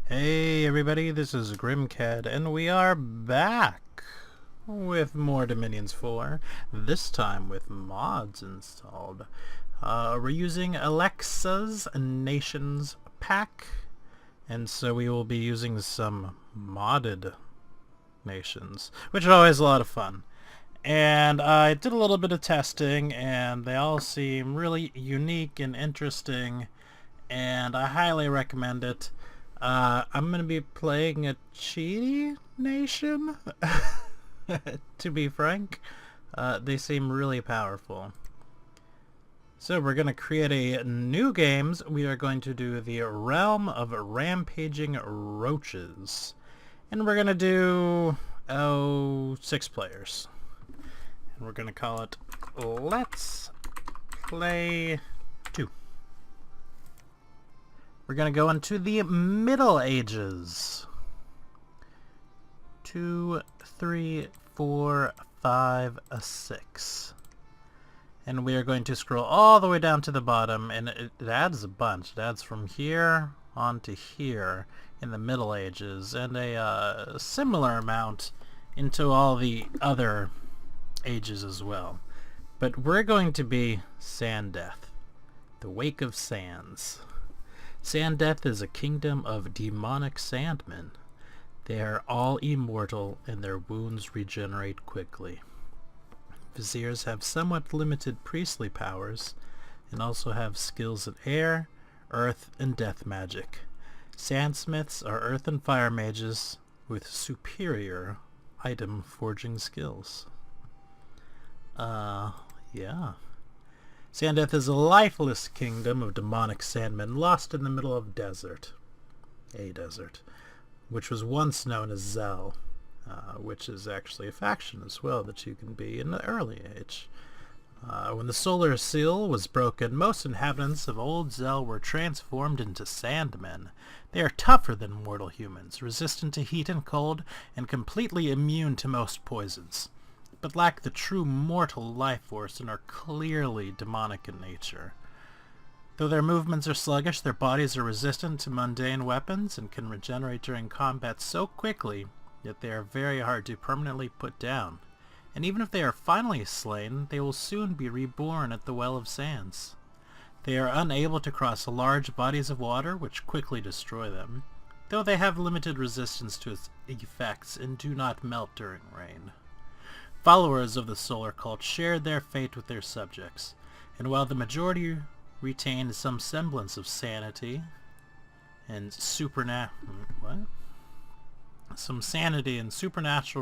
Hey everybody, this is Grimcad, and we are back with more Dominions 4, this time with mods installed. We're using Alexa's Nations pack, and so we will be using some modded nations, which are always a lot of fun. And I did a little bit of testing, and they all seem really unique and interesting, and I highly recommend it. I'm going to be playing a Cheaty nation, to be frank. They seem really powerful. So we're going to create a new games. We are going to do the Realm of Rampaging Roaches. And we're going to do, 6 players. And we're going to call it Let's Play 2. We're going to go into the Middle Ages. 2, 3, 4, 5, 6. And we are going to scroll all the way down to the bottom, and it adds a bunch. It adds from here on to here in the Middle Ages, and a similar amount into all the other ages as well. But we're going to be Sandeth, the Wake of Sands. Sandeth is a kingdom of demonic sandmen. They are all immortal, and their wounds regenerate quickly. Viziers have somewhat limited priestly powers, and also have skills in air, earth, and death magic. Sandsmiths are earth and fire mages with superior item forging skills. Yeah. Sandeth is a lifeless kingdom of demonic sandmen lost in the middle of a desert, which was once known as Zell, which is actually a faction as well that you can be in the early age. When the solar seal was broken, most inhabitants of Old Zell were transformed into sandmen. They are tougher than mortal humans, resistant to heat and cold, and completely immune to most poisons, but lack the true mortal life force and are clearly demonic in nature. Though their movements are sluggish, their bodies are resistant to mundane weapons and can regenerate during combat so quickly that they are very hard to permanently put down. And even if they are finally slain, they will soon be reborn at the Well of Sands. They are unable to cross large bodies of water, which quickly destroy them, though they have limited resistance to its effects and do not melt during rain. Followers of the solar cult shared their fate with their subjects, and while the majority retained some semblance of sanity and supernatural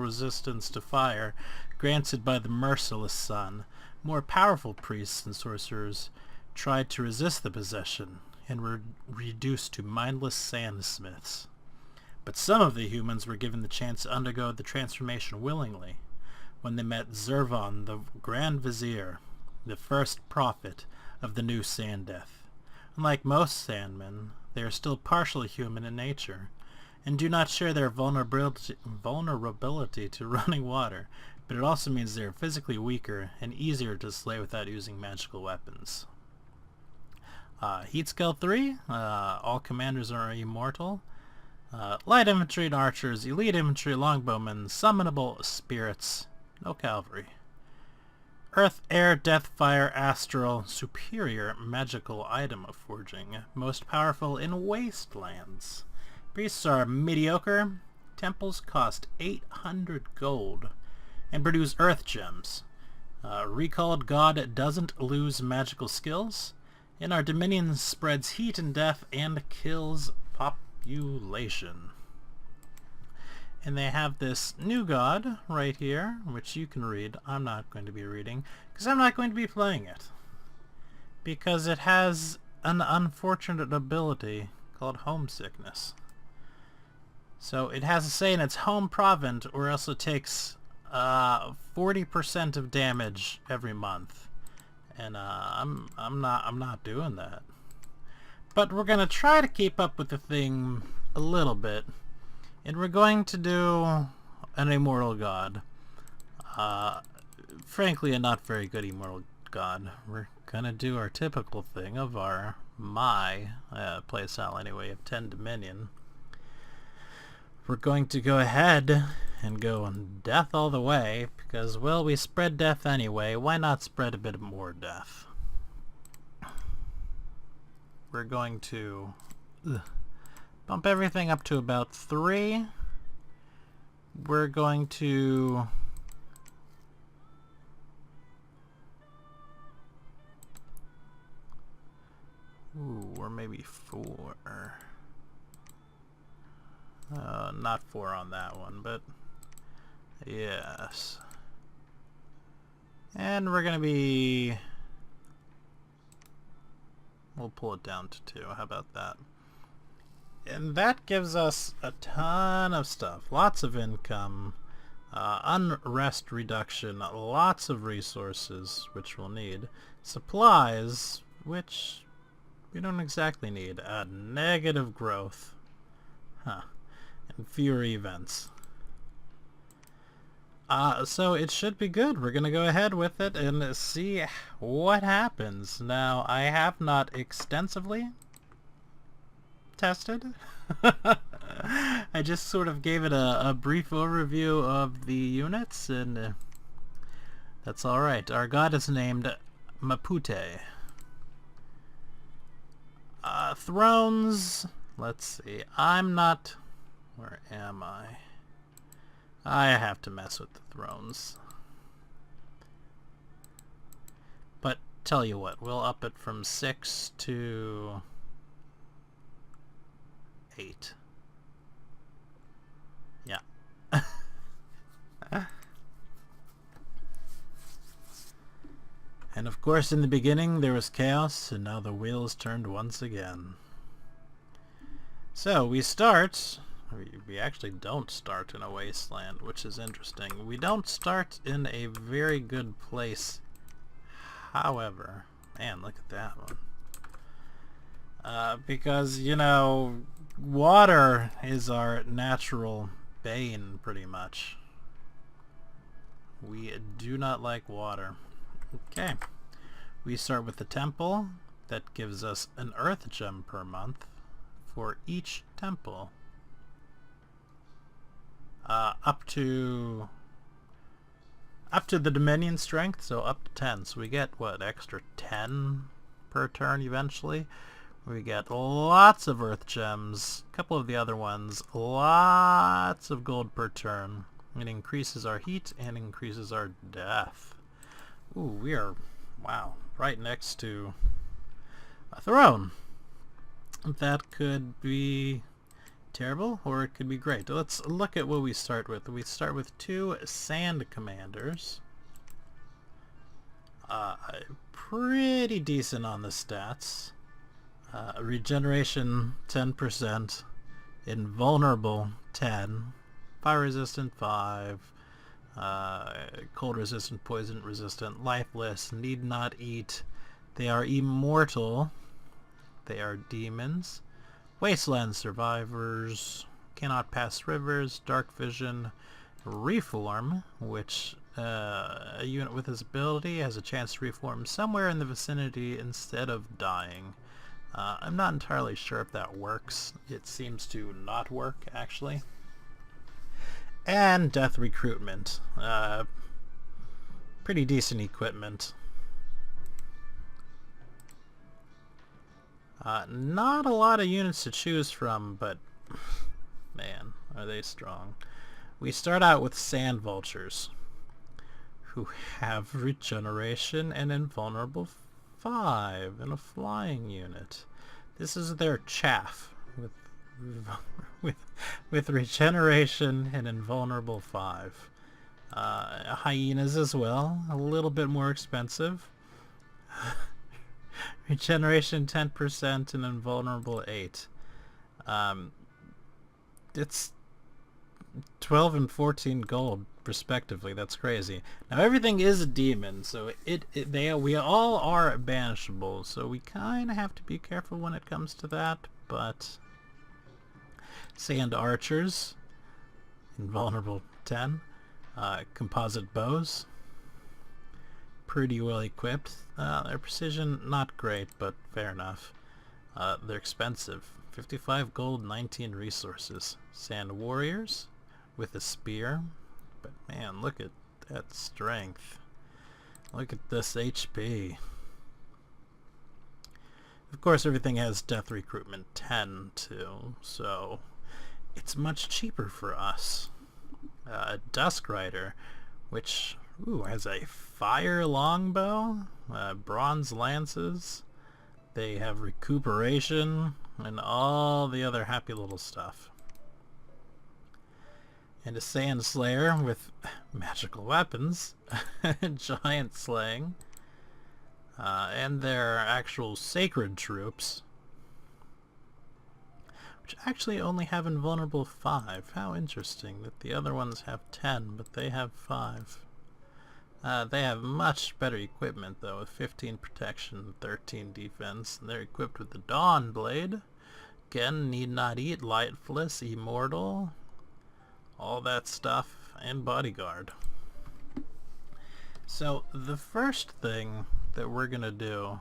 resistance to fire granted by the merciless sun, more powerful priests and sorcerers tried to resist the possession and were reduced to mindless sandsmiths. But some of the humans were given the chance to undergo the transformation willingly when they met Zervan, the Grand Vizier, the first prophet of the new Sandeth. Unlike most sandmen, they are still partially human in nature, and do not share their vulnerability to running water, but it also means they are physically weaker and easier to slay without using magical weapons. Heat skill 3, all commanders are immortal. Light infantry and archers, elite infantry, longbowmen, summonable spirits, no cavalry. Earth, air, death, fire, astral, superior magical item of forging, most powerful in wastelands. Priests are mediocre. Temples cost 800 gold and produce earth gems. Recalled god doesn't lose magical skills. And our dominion spreads heat and death and kills population. And they have this new god right here, which you can read. I'm not going to be reading, because I'm not going to be playing it. Because it has an unfortunate ability called homesickness. So it has to say in its home province, or else it takes 40% of damage every month. And I'm not doing that. But we're gonna try to keep up with the thing a little bit. And we're going to do an immortal god. Frankly, a not very good immortal god. We're gonna do our typical thing of our playstyle anyway, of 10 Dominion. we're going to go ahead and go on death all the way, because, well, we spread death anyway. Why not spread a bit more death? We're going to bump everything up to about 3. We're going to or maybe 4. Not 4 on that one, but yes. And we're gonna be... we'll pull it down to 2. How about that? And that gives us a ton of stuff. Lots of income, unrest reduction, lots of resources, which we'll need. Supplies, which we don't exactly need. Negative growth. And fewer events. So it should be good. We're going to go ahead with it and see what happens. Now, I have not extensively tested. I just sort of gave it a brief overview of the units, and that's alright. Our god is named Mapute. Thrones, let's see. I'm not... where am I? I have to mess with the thrones. But tell you what, we'll up it from 6 to 8. Yeah. And of course in the beginning there was chaos, and now the wheels turned once again. So we start... we actually don't start in a wasteland, which is interesting. We don't start in a very good place. However, man, look at that one. Because, you know, water is our natural bane, pretty much. We do not like water. Okay. We start with the temple. That gives us an earth gem per month for each temple. Up to the Dominion strength, so up to 10. So we get, what, extra 10 per turn eventually. We get lots of earth gems, a couple of the other ones, lots of gold per turn. It increases our heat and increases our death. Ooh, we are, wow, right next to a throne. That could be terrible, or it could be great. Let's look at what we start with. We start with 2 sand commanders. Pretty decent on the stats. Regeneration 10%, invulnerable 10, fire resistant 5, cold resistant, poison resistant, lifeless, need not eat. They are immortal. They are demons. Wasteland survivors, cannot pass rivers, dark vision, reform, which a unit with this ability has a chance to reform somewhere in the vicinity instead of dying. I'm not entirely sure if that works. It seems to not work, actually. And death recruitment. Pretty decent equipment. Not a lot of units to choose from, but man, are they strong. We start out with sand vultures, who have regeneration and invulnerable 5 in a flying unit. This is their chaff with regeneration and invulnerable 5. Hyenas as well, a little bit more expensive. Regeneration 10% and invulnerable 8. It's 12 and 14 gold respectively. That's crazy. Now everything is a demon, so we all are banishable, so we kind of have to be careful when it comes to that. But sand archers, invulnerable 10, composite bows, pretty well equipped. Their precision not great, but fair enough. They're expensive. 55 gold, 19 resources. Sand warriors with a spear. But man, look at that strength. Look at this HP. Of course, everything has death recruitment 10 too, so it's much cheaper for us. Dusk Rider, which has a fire longbow, bronze lances. They have recuperation and all the other happy little stuff. And a Sand Slayer with magical weapons, giant slaying, and their actual sacred troops, which actually only have invulnerable 5. How interesting that the other ones have 10, but they have 5. They have much better equipment though, with 15 protection, 13 defense, and they're equipped with the Dawn Blade. Again, need not eat, lifeless, immortal, all that stuff, and bodyguard. So the first thing that we're gonna do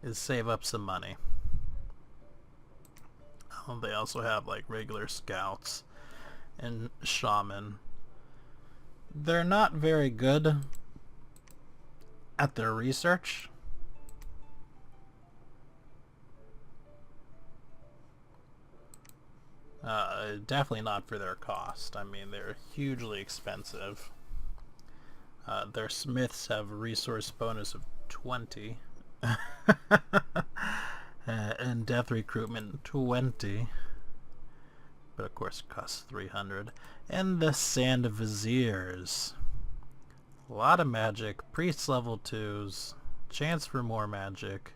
is save up some money. Oh, they also have like regular scouts and shaman. They're not very good at their research. Definitely not for their cost. I mean, they're hugely expensive. Their smiths have a resource bonus of 20. And death recruitment 20. But of course it costs 300. And the Sand Viziers. A lot of magic. Priests level 2s. Chance for more magic.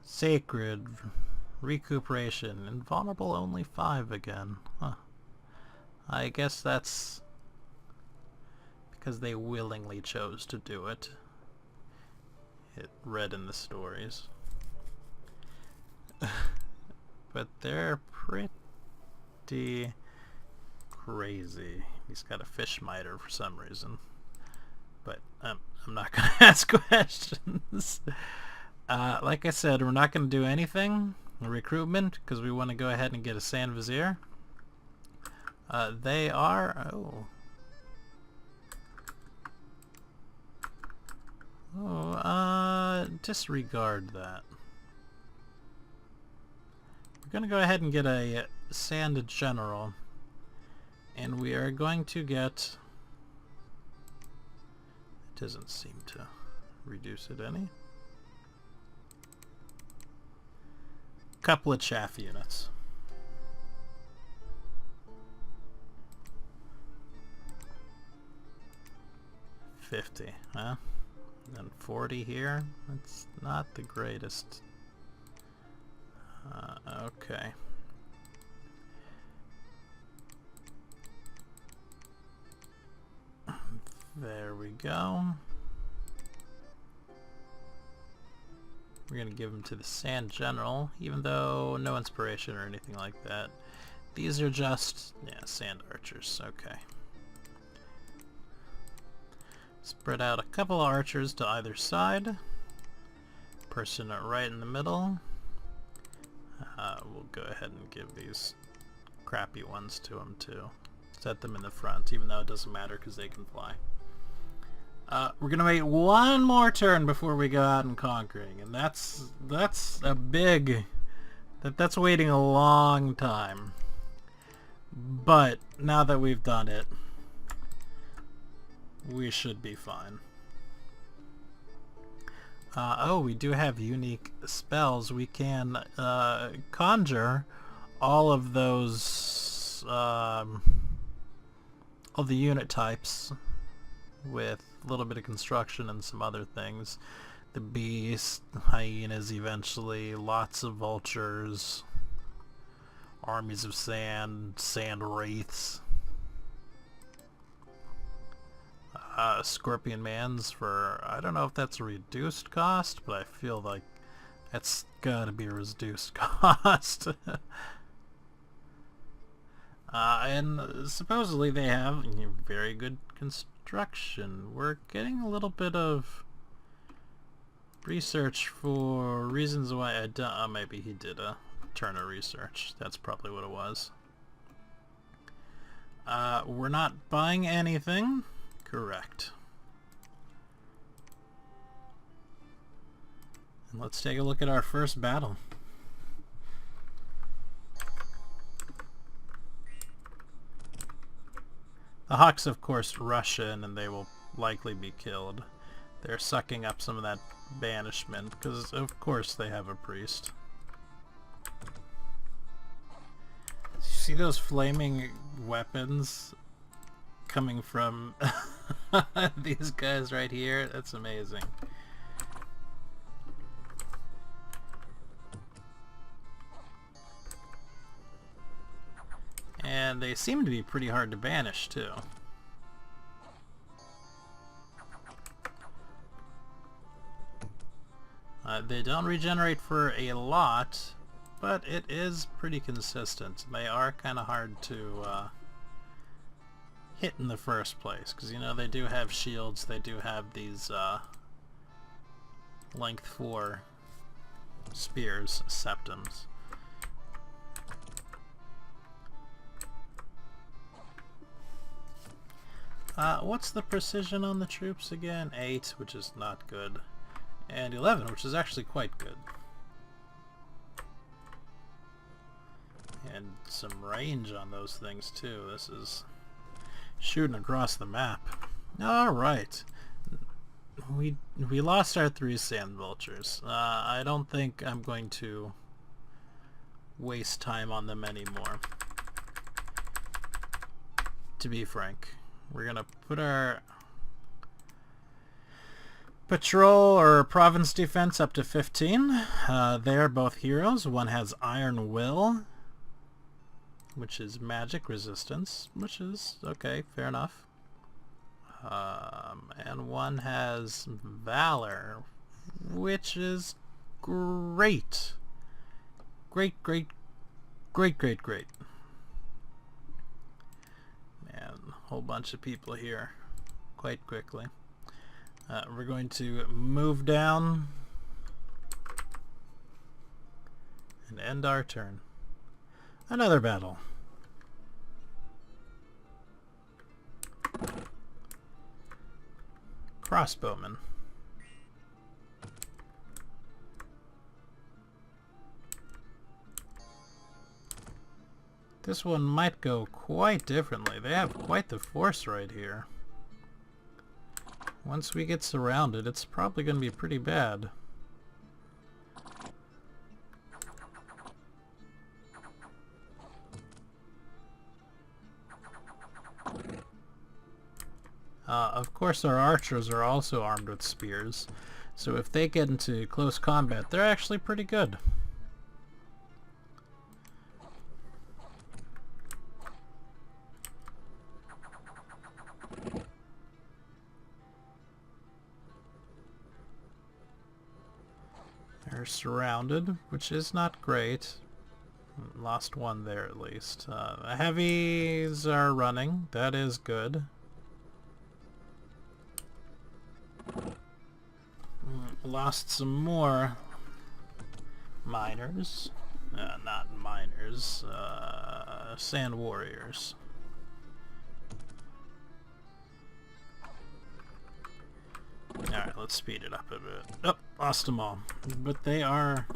Sacred. Recuperation. Invulnerable only 5 again. Huh. I guess that's because they willingly chose to do it. It read in the stories. But they're pretty crazy. He's got a fish miter for some reason. But I'm not going to ask questions. Like I said, we're not going to do anything. Recruitment, because we want to go ahead and get a Sand Vizier. They are... disregard that. We're going to go ahead and get a Sand General. And we are going to get... It doesn't seem to reduce it any. Couple of chaff units. $50, huh? And 40 here. That's not the greatest. Okay. There we go. We're going to give them to the Sand General, even though no inspiration or anything like that. These are just, Sand Archers. Okay. Spread out a couple of archers to either side. Person right in the middle. We'll go ahead and give these crappy ones to them too. Set them in the front, even though it doesn't matter because they can fly. We're gonna wait one more turn before we go out and conquering, and that's a big... That's waiting a long time. But now that we've done it, we should be fine. We do have unique spells. We can conjure all of those, all the unit types with a little bit of construction and some other things. The beast, hyenas eventually, lots of vultures, armies of sand, sand wraiths. Scorpion Mans for, I don't know if that's a reduced cost, but I feel like that's gotta be a reduced cost. And supposedly they have very good construction. We're getting a little bit of Research for reasons why I don't... Oh, maybe he did a turn of research. That's probably what it was. We're not buying anything. Correct. And let's take a look at our first battle. The Hawks, of course, rush in and they will likely be killed. They're sucking up some of that banishment because, of course, they have a priest. See those flaming weapons coming from these guys right here? That's amazing. And they seem to be pretty hard to banish, too. They don't regenerate for a lot, but it is pretty consistent. They are kind of hard to hit in the first place, because, you know, they do have shields, they do have these length 4 spears, septums. What's the precision on the troops again? 8, which is not good. And 11, which is actually quite good. And some range on those things too. This is shooting across the map. Alright. We lost our 3 sand vultures. I don't think I'm going to waste time on them anymore, to be frank. We're gonna put our patrol or province defense up to 15. They are both heroes. One has Iron Will, which is magic resistance, which is okay, fair enough. And one has Valor, which is great. Great, great, great, great, great. Man, a whole bunch of people here quite quickly. We're going to move down and end our turn. Another battle. Crossbowmen. This one might go quite differently. They have quite the force right here. Once we get surrounded, it's probably going to be pretty bad. Of course, our archers are also armed with spears, so if they get into close combat, they're actually pretty good. They're surrounded, which is not great. Lost one there at least. The heavies are running. That is good. Lost some more miners. Not miners. Sand warriors. Alright, let's speed it up a bit. Oh, lost them all. But they are...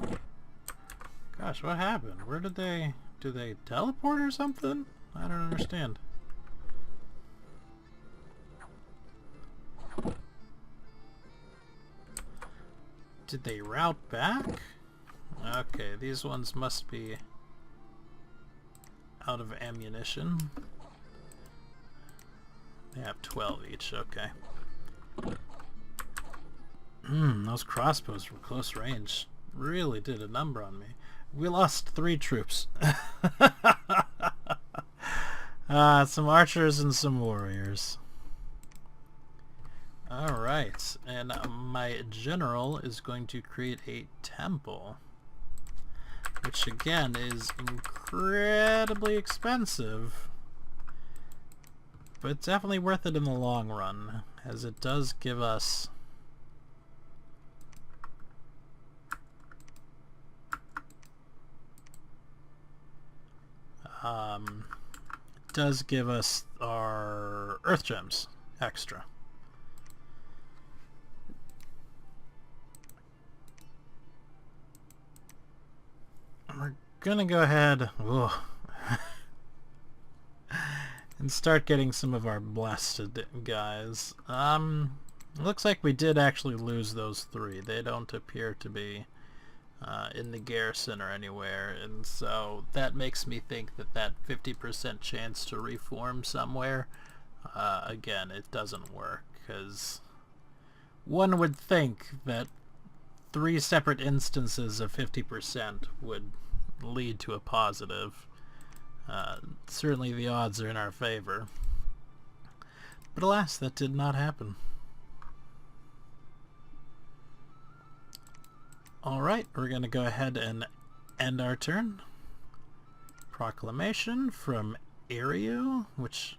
Gosh, what happened? Where did they... Do they teleport or something? I don't understand. Did they route back? Okay, these ones must be out of ammunition. They have 12 each, okay. Those crossbows were close range. Really did a number on me. We lost 3 troops. Some archers and some warriors. Alright, and my general is going to create a temple, which again is incredibly expensive, but definitely worth it in the long run, as it does give us it does give us our earth gems extra. We're gonna go ahead and start getting some of our blessed guys. Looks like we did actually lose those 3. They don't appear to be in the garrison or anywhere, and so that makes me think that that 50% chance to reform somewhere, again, it doesn't work, because one would think that 3 separate instances of 50% would lead to a positive. Certainly the odds are in our favor. But alas, that did not happen. Alright, we're going to go ahead and end our turn. Proclamation from Ariu, which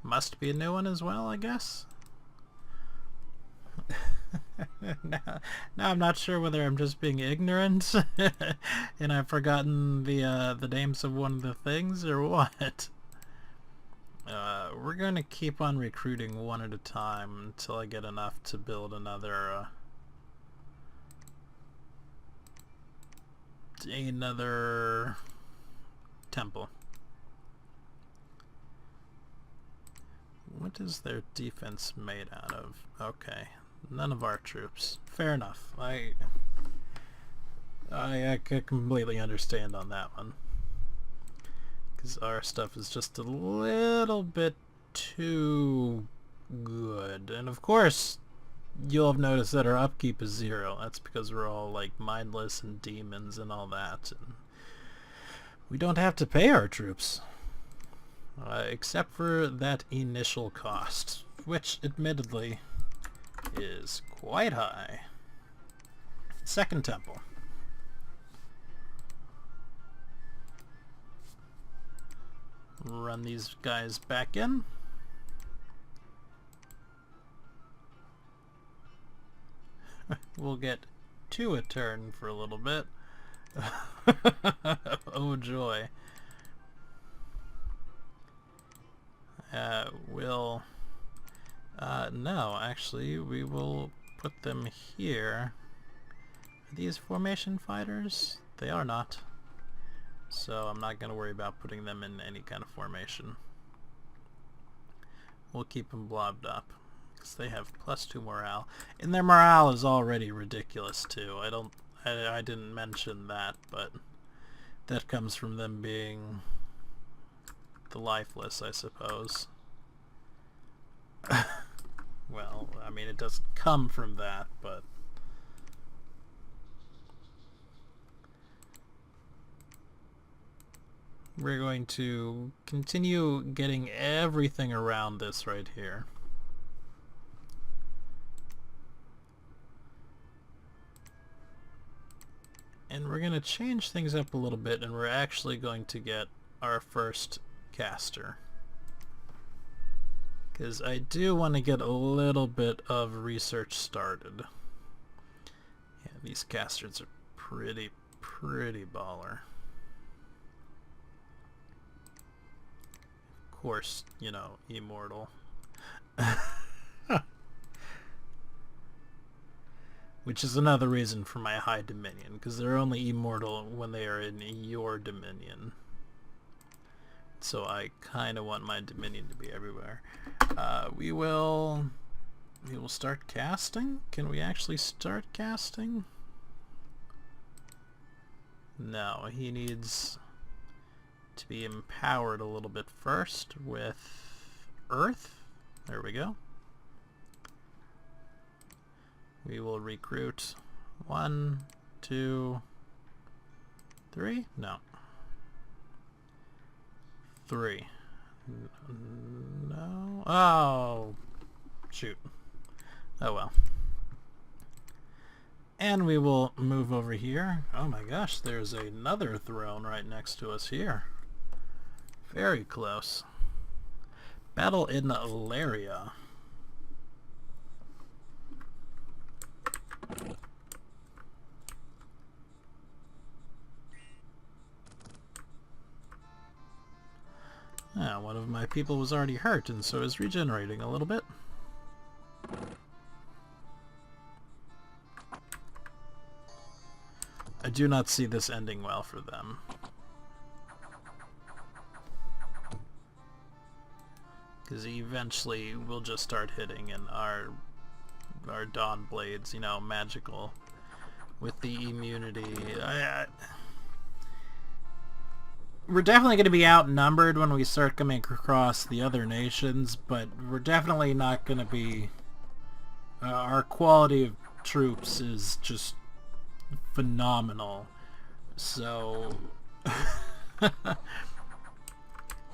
must be a new one as well, I guess. now I'm not sure whether I'm just being ignorant and I've forgotten the names of one of the things or what. We're going to keep on recruiting one at a time until I get enough to build another temple. What is their defense made out of? Okay, none of our troops. Fair enough. I could completely understand on that one, because our stuff is just a little bit too good. And of course, you'll have noticed that our upkeep is 0. That's because we're all like mindless and demons and all that, and we don't have to pay our troops. Except for that initial cost, which admittedly is quite high. Second temple. Run these guys back in. We'll get 2 a turn for a little bit. Oh joy. No, actually, we will put them here. Are these formation fighters? They are not. So I'm not going to worry about putting them in any kind of formation. We'll keep them blobbed up, because they have +2 morale. And their morale is already ridiculous, too. I didn't mention that, but that comes from them being the lifeless, I suppose. Well, I mean, it doesn't come from that, but we're going to continue getting everything around this right here. And we're going to change things up a little bit, and we're actually going to get our first caster. Because I do want to get a little bit of research started. Yeah, these casters are pretty baller. Of course, you know, immortal. Which is another reason for my high dominion, because they're only immortal when they are in your dominion. So I kind of want my dominion to be everywhere. We will start casting? Can we actually start casting? No, he needs to be empowered a little bit first with earth. There we go. We will recruit 1, 2, 3? No. 3. No. Oh, shoot. Oh well. And we will move over here. Oh my gosh, there's another throne right next to us here. Very close. Battle in Ilaria. Ah, one of my people was already hurt and so is regenerating a little bit. I do not see this ending well for them. Because eventually we'll just start hitting and our Dawn Blades, you know, magical with the immunity. We're definitely going to be outnumbered when we start coming across the other nations, but we're definitely not going to be... our quality of troops is just phenomenal. So...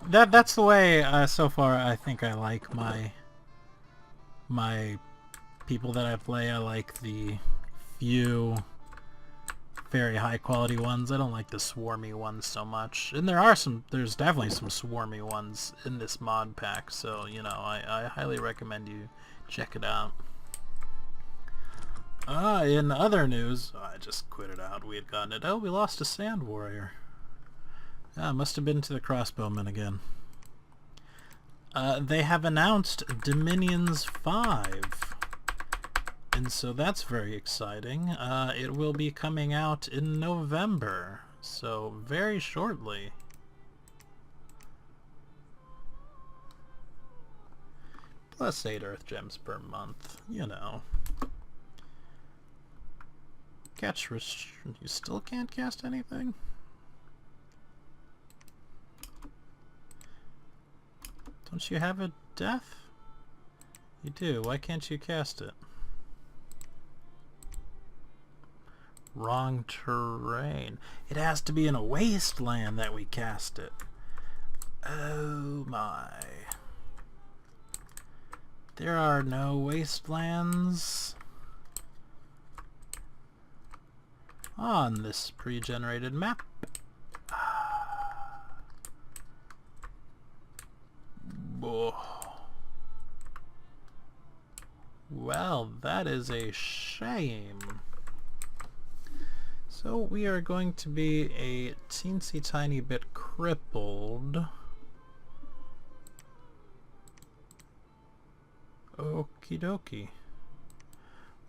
that's the way so far I think I like my people that I play. I like the few very high quality ones. I don't like the swarmy ones so much. And there's definitely some swarmy ones in this mod pack, so you know, I highly recommend you check it out. In other news, I just quit it out. We had gotten it. Oh, we lost a Sand Warrior. Must have been to the crossbowmen again. They have announced Dominions 5. And so that's very exciting. It will be coming out in November. So very shortly. Plus 8 Earth Gems per month. You know. You still can't cast anything? Don't you have a death? You do. Why can't you cast it? Wrong terrain. It has to be in a wasteland that we cast it. Oh my. There are no wastelands on this pre-generated map. Well, that is a shame. So we are going to be a teensy tiny bit crippled. Okie dokie.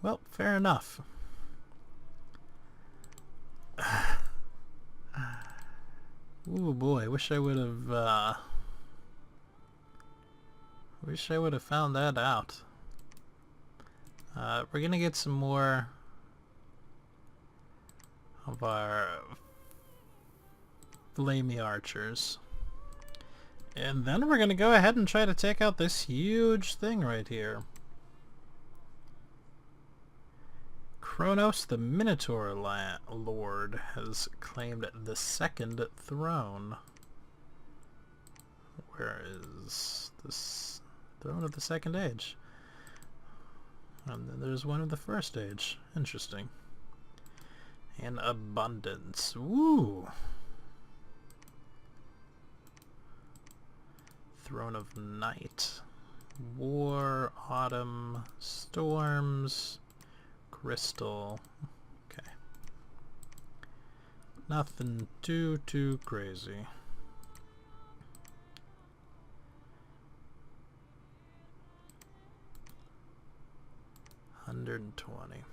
Well, fair enough. Ooh boy, wish I would have found that out. We're gonna get some more of our flamey archers. And then we're gonna go ahead and try to take out this huge thing right here. Kronos, the Minotaur Lord, has claimed the second throne. Where is this throne of the second age? And then there's one of the first age. Interesting. And abundance. Woo! Throne of Night. War, Autumn, Storms, Crystal. Okay. Nothing too crazy. $120.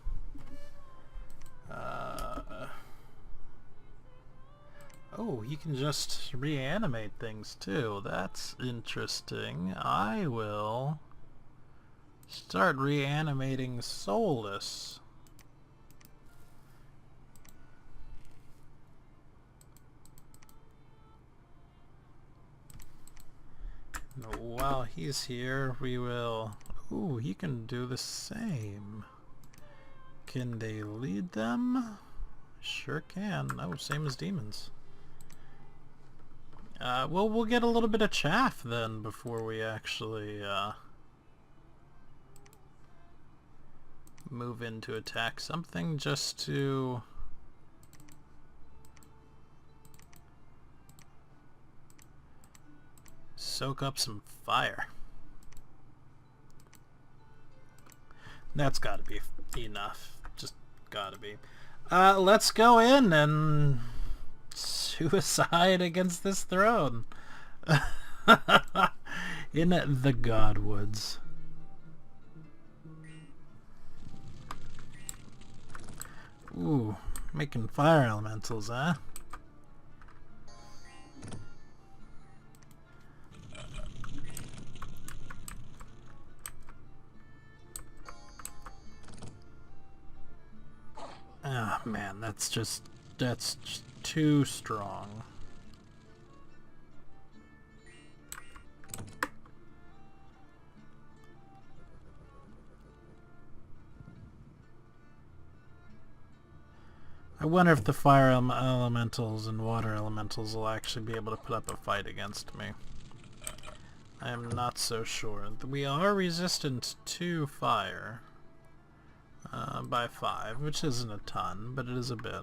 Oh, he can just reanimate things too. That's interesting. I will start reanimating Soulless. While he's here, we will... Ooh, he can do the same. Can they lead them? Sure can. Oh, same as demons. Well, we'll get a little bit of chaff then before we actually move into attack something, just to soak up some fire. That's gotta be enough. Just gotta be. Let's go in and suicide against this throne. In the Godwoods. Ooh, making fire elementals, huh? Ah, man, that's just too strong. I wonder if the fire elementals and water elementals will actually be able to put up a fight against me. I am not so sure. We are resistant to fire by 5, which isn't a ton, but it is a bit.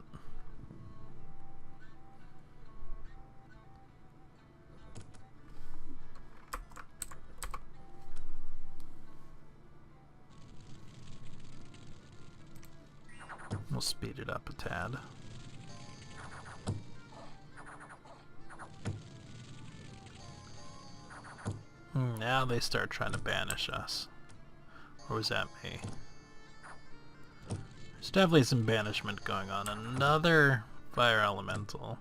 We'll speed it up a tad. Now they start trying to banish us. Or was that me? There's definitely some banishment going on. Another fire elemental.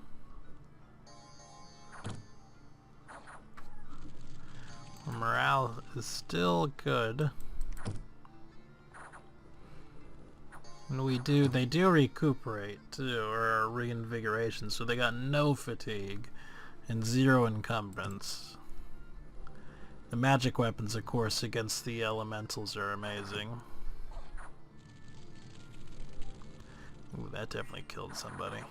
Morale is still good. And they do recuperate too, or reinvigoration, so they got no fatigue and 0 encumbrance. The magic weapons, of course, against the elementals are amazing. Ooh, that definitely killed somebody.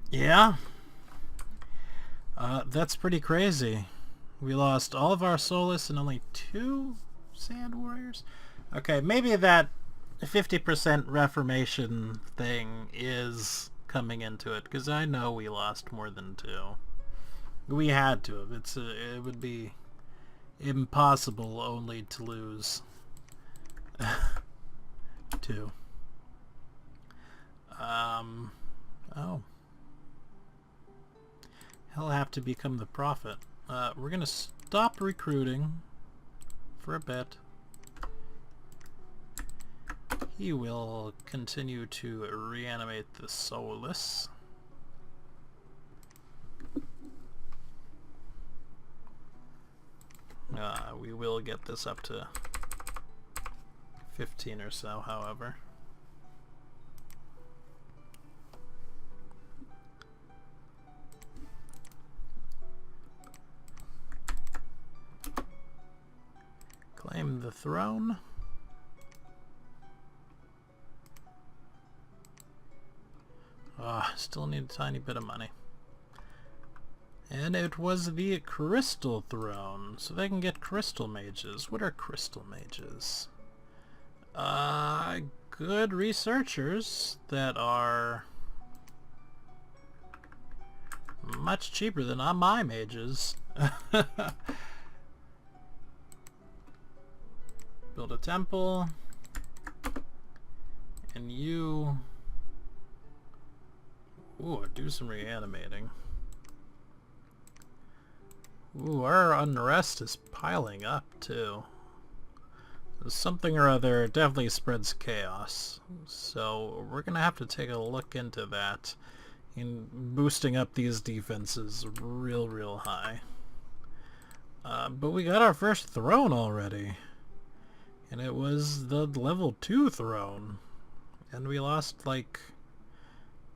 Yeah. That's pretty crazy. We lost all of our Solus and only 2 Sand Warriors? Okay, maybe that 50% Reformation thing is coming into it, because I know we lost more than 2. We had to have. It would be impossible only to lose 2. Oh. He'll have to become the prophet. We're gonna stop recruiting for a bit. He will continue to reanimate the Solus. We will get this up to 15 or so, however. Claim the throne. Still need a tiny bit of money. And it was the crystal throne, so they can get crystal mages. What are crystal mages? Good researchers that are much cheaper than my mages. Build a temple, and you do some reanimating. Our unrest is piling up too. Something or other definitely spreads chaos, so we're gonna have to take a look into that in boosting up these defenses real high. But we got our first throne already. And it was the level 2 throne. And we lost, like,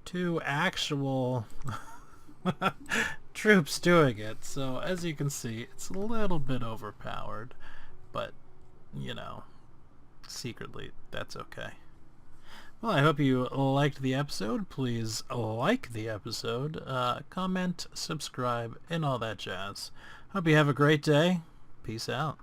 2 actual troops doing it. So, as you can see, it's a little bit overpowered. But, you know, secretly, that's okay. Well, I hope you liked the episode. Please like the episode, comment, subscribe, and all that jazz. Hope you have a great day. Peace out.